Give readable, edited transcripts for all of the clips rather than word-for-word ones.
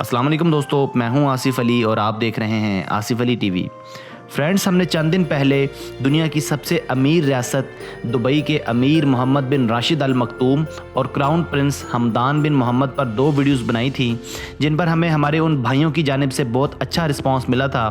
अस्सलाम वालेकुम दोस्तों, मैं हूं आसिफ अली और आप देख रहे हैं आसिफ अली टीवी। फ्रेंड्स, हमने चंद दिन पहले दुनिया की सबसे अमीर रियासत दुबई के अमीर मोहम्मद बिन राशिद अल मखतूम और क्राउन प्रिंस हमदान बिन मोहम्मद पर 2 वीडियोस बनाई थी, जिन पर हमें हमारे उन भाइयों की जानिब से बहुत अच्छा रिस्पांस मिला था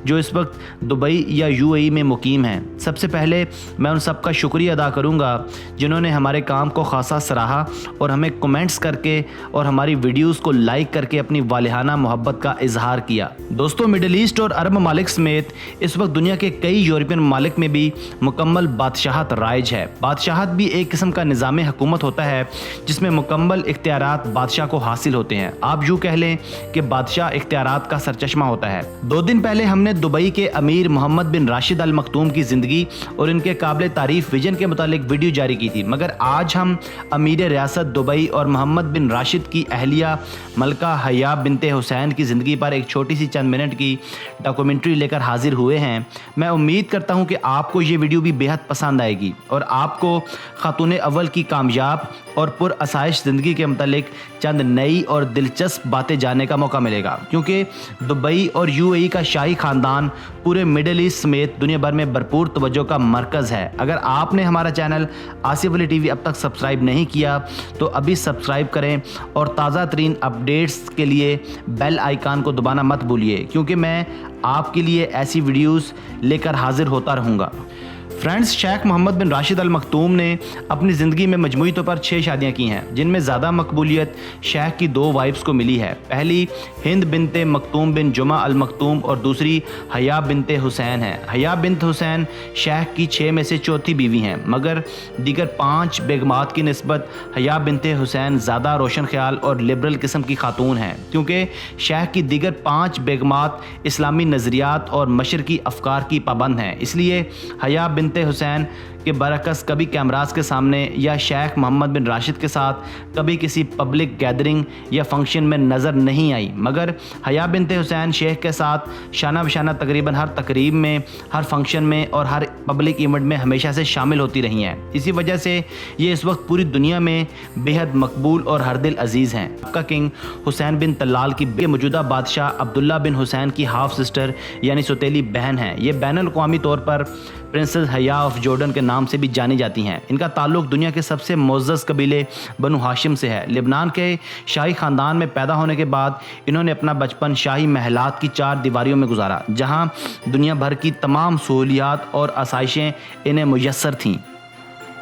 जो इस वक्त दुबई या यूएई में मुकीम हैं। सबसे पहले मैं उन सब का शुक्रिया अदा करूंगा जिन्होंने हमारे काम को खासा सराहा और हमें कमेंट्स करके और हमारी वीडियोस को लाइक करके अपनी वालिहाना मोहब्बत का इजहार किया। दोस्तों, मिडिल ईस्ट और अरब ममालिक समेत इस वक्त दुनिया के कई यूरोपियन ममालिक में भी मुकम्मल बादशाहत राइज है। बादशाहत भी एक किस्म का निज़ाम हुकूमत होता है जिसमें मुकम्मल इख्तियारात बादशाह को हासिल होते हैं। आप यूँ कह लें कि बादशाह इख्तियारात का सरचश्मा होता है। 2 दिन पहले हमने दुबई के अमीर मोहम्मद बिन राशिद अल मखतूम की ज़िंदगी और इनके काबिल तारीफ विजन के मुतालिक वीडियो जारी की थी, मगर आज हम अमीर रियासत दुबई और मोहम्मद बिन राशिद की अहलिया मलका हया बिनते हुसैन की ज़िंदगी पर एक छोटी सी चंद मिनट की डॉक्यूमेंट्री लेकर हाजिर हुए हैं। मैं उम्मीद करता हूं कि आपको ये वीडियो भी बेहद पसंद आएगी और आपको खातून अव्वल की कामयाब और पुरअसाइश ज़िंदगी के मुतालिक चंद नई और दिलचस्प बातें जानने का मौका मिलेगा, क्योंकि दुबई और यूएई का शाही खानदान पूरे मिडिल ईस्ट समेत दुनिया भर में भरपूर तवज्जो का मरकज़ है। अगर आपने हमारा चैनल आसिफ अली टीवी अब तक सब्सक्राइब नहीं किया तो अभी सब्सक्राइब करें और ताज़ा तरीन अपडेट्स के लिए बेल आइकान को दबाना मत भूलिए, क्योंकि मैं आपके लिए ऐसी वीडियोस लेकर हाजिर होता रहूँगा। फ्रेंड्स, शेख मोहम्मद बिन राशिद अल मखतूम ने अपनी ज़िंदगी में मजमूई तौर पर 6 शादियाँ की हैं, जिनमें ज़्यादा मकबूलियत शेख की 2 वाइफ्स को मिली है। पहली हिंद बिनते मखतूम बिन जुमा अल मखतूम और दूसरी हया बिनते हुसैन है। हया बिनत हुसैन शेख की 6 में से चौथी बीवी हैं, मगर दीगर 5 बेगमात की निस्बत हया बिनते हुसैन ज़्यादा रोशन ख्याल और लिबरल किस्म की खातून हैं, क्योंकि शेख की दीगर 5 बेगमात इस्लामी नज़रियात और मशरकी अफकार की पाबंद हैं। इसलिए हया बिनते हुसैन के बरअक्स कभी कैमरास के सामने या शेख मोहम्मद बिन राशिद के साथ कभी किसी पब्लिक गैदरिंग या फंक्शन में नज़र नहीं आई, मगर हया बिनते हुसैन शेख के साथ शाना बशाना तकरीबन हर तकरीब में, हर फंक्शन में और हर पब्लिक इवेंट में हमेशा से शामिल होती रही हैं। इसी वजह से ये इस वक्त पूरी दुनिया में बेहद मकबूल और हर दिल अजीज़ हैं। आपका किंग हुसैन बिन तलाल की मौजूदा बादशाह अब्दुल्ला बिन हुसैन की हाफ सिस्टर यानी सौतेली बहन है। ये बैनुल अक़वामी तौर पर प्रिंसेस हया ऑफ जॉर्डन के नाम से भी जानी जाती हैं। इनका ताल्लुक दुनिया के सबसे मोअज़्ज़ज़ कबीले बनु हाशिम से है। लिबनान के शाही ख़ानदान में पैदा होने के बाद इन्होंने अपना बचपन शाही महलात की 4 दीवारियों में गुजारा, जहां दुनिया भर की तमाम सहूलियात और आसाइशें इन्हें मुयस्सर थीं।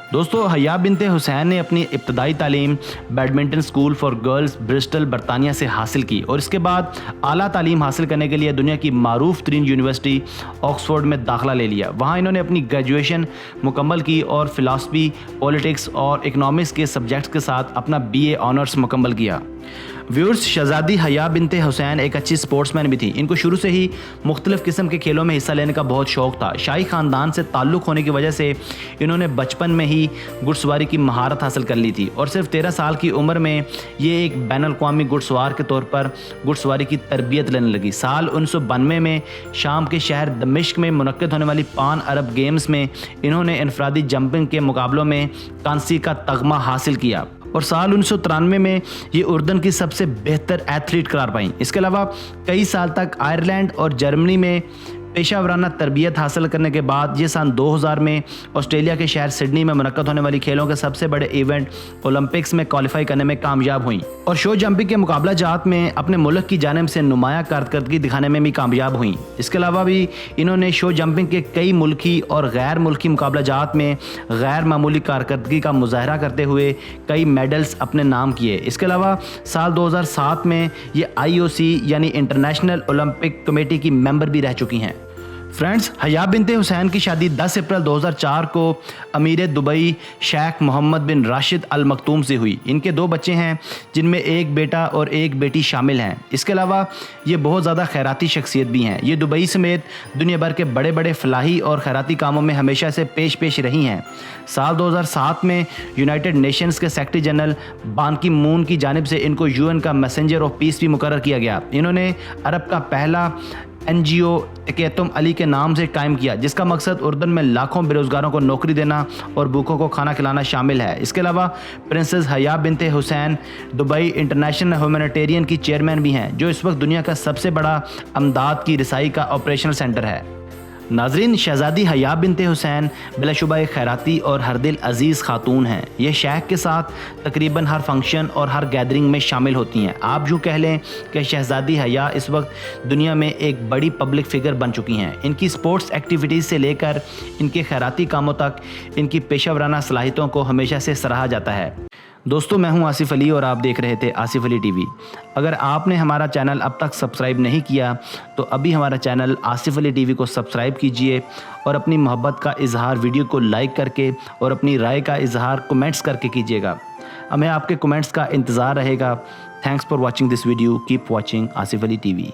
दोस्तों, हया बिनते हुसैन ने अपनी इब्तदाई तालीम badminton school for girls Bristol बरतानिया से हासिल की और इसके बाद आला तालीम हासिल करने के लिए दुनिया की मारूफ तरीन यूनिवर्सिटी ऑक्सफोर्ड में दाखिला ले लिया। वहाँ इन्होंने अपनी ग्रेजुएशन मुकम्मल की और फ़िलासफ़ी, पॉलिटिक्स और इकनॉमिक्स के सब्जेक्ट्स के साथ अपना BA ऑनर्स मुकम्मल किया। व्यूअर्स, शहजादी हया बिनते हुसैन एक अच्छी स्पोर्ट्समैन भी थी। इनको शुरू से ही मुख्तलिफ़ किस्म के खेलों में हिस्सा लेने का बहुत शौक़ था। शाही ख़ानदान से ताल्लुक़ होने की वजह से इन्होंने बचपन में ही घुड़सवारी की महारत हासिल कर ली थी और सिर्फ 13 साल की उम्र में ये एक बैनुल अक़वामी घुड़सवार के तौर पर घुड़सवारी की तरबियत लेने लगी। साल 1992 में शाम के शहर दमिश्क में मुनक्किद होने वाली पान अरब गेम्स में इन्होंने इनफरादी जंपिंग के मुकाबलों में कांसी का तगमा हासिल किया और साल 1993 में ये उर्दन की सबसे बेहतर एथलीट करार पाई। इसके अलावा कई साल तक आयरलैंड और जर्मनी में पेशा वराना तरबियत हासिल करने के बाद ये सन 2000 में ऑस्ट्रेलिया के शहर सिडनी में मुनक्किद होने वाली खेलों के सबसे बड़े इवेंट ओलंपिक्स में क्वालिफाई करने में कामयाब हुई और शो जंपिंग के मुकाबला जात में अपने मुल्क की जानिब से नुमाया कारकर्दगी दिखाने में भी कामयाब हुई। इसके अलावा भी इन्होंने शो जंपिंग के कई मुल्की और गैर मुल्की मुकाबला जात में गैर मामूली कारकर्दगी का मुजाहरा करते हुए कई मेडल्स अपने नाम किए। इसके अलावा साल 2007 में ये IOC यानी इंटरनेशनल ओलंपिक कमेटी की मेंबर भी रह चुकी हैं। फ्रेंड्स, हया बिनते हुसैन की शादी 10 अप्रैल 2004 को अमीर दुबई शेख मोहम्मद बिन राशिद अल मखतूम से हुई। इनके 2 बच्चे हैं, जिनमें एक बेटा और एक बेटी शामिल हैं। इसके अलावा ये बहुत ज़्यादा खैराती शख्सियत भी हैं। ये दुबई समेत दुनिया भर के बड़े बड़े फलाही और खैराती कामों में हमेशा से पेश रही हैं। साल 2007 में यूनाइटेड नेशंस के सेक्रेटरी जनरल बान की मून की जानिब से इनको UN का मैसेंजर ऑफ पीस भी मुकर्रर किया गया। इन्होंने अरब का पहला NGO एकतुम अली के नाम से कायम किया, जिसका मकसद उर्दन में लाखों बेरोज़गारों को नौकरी देना और भूखों को खाना खिलाना शामिल है। इसके अलावा प्रिंसेस हया बिनते हुसैन दुबई इंटरनेशनल ह्यूमैनिटेरियन की चेयरमैन भी हैं, जो इस वक्त दुनिया का सबसे बड़ा अमदाद की रसाई का ऑपरेशनल सेंटर है। नाजरीन, शहजादी हया बिनते हुसैन बिलाशुबा एक खैराती और हर दिल अजीज़ खातून हैं। ये शेख के साथ तकरीबन हर फंक्शन और हर गैदरिंग में शामिल होती हैं। आप यूँ कह लें कि शहजादी हया इस वक्त दुनिया में एक बड़ी पब्लिक फ़िगर बन चुकी हैं। इनकी स्पोर्ट्स एक्टिविटीज़ से लेकर इनके खैराती कामों तक इनकी पेशा वराना सलाहियतों को हमेशा से सराहा जाता है। दोस्तों, मैं हूं आसिफ अली और आप देख रहे थे आसिफ अली टीवी। अगर आपने हमारा चैनल अब तक सब्सक्राइब नहीं किया तो अभी हमारा चैनल आसिफ अली टीवी को सब्सक्राइब कीजिए और अपनी मोहब्बत का इजहार वीडियो को लाइक करके और अपनी राय का इजहार कमेंट्स करके कीजिएगा। हमें आपके कमेंट्स का इंतज़ार रहेगा। Thanks for watching this video. Keep watching Asif Ali TV.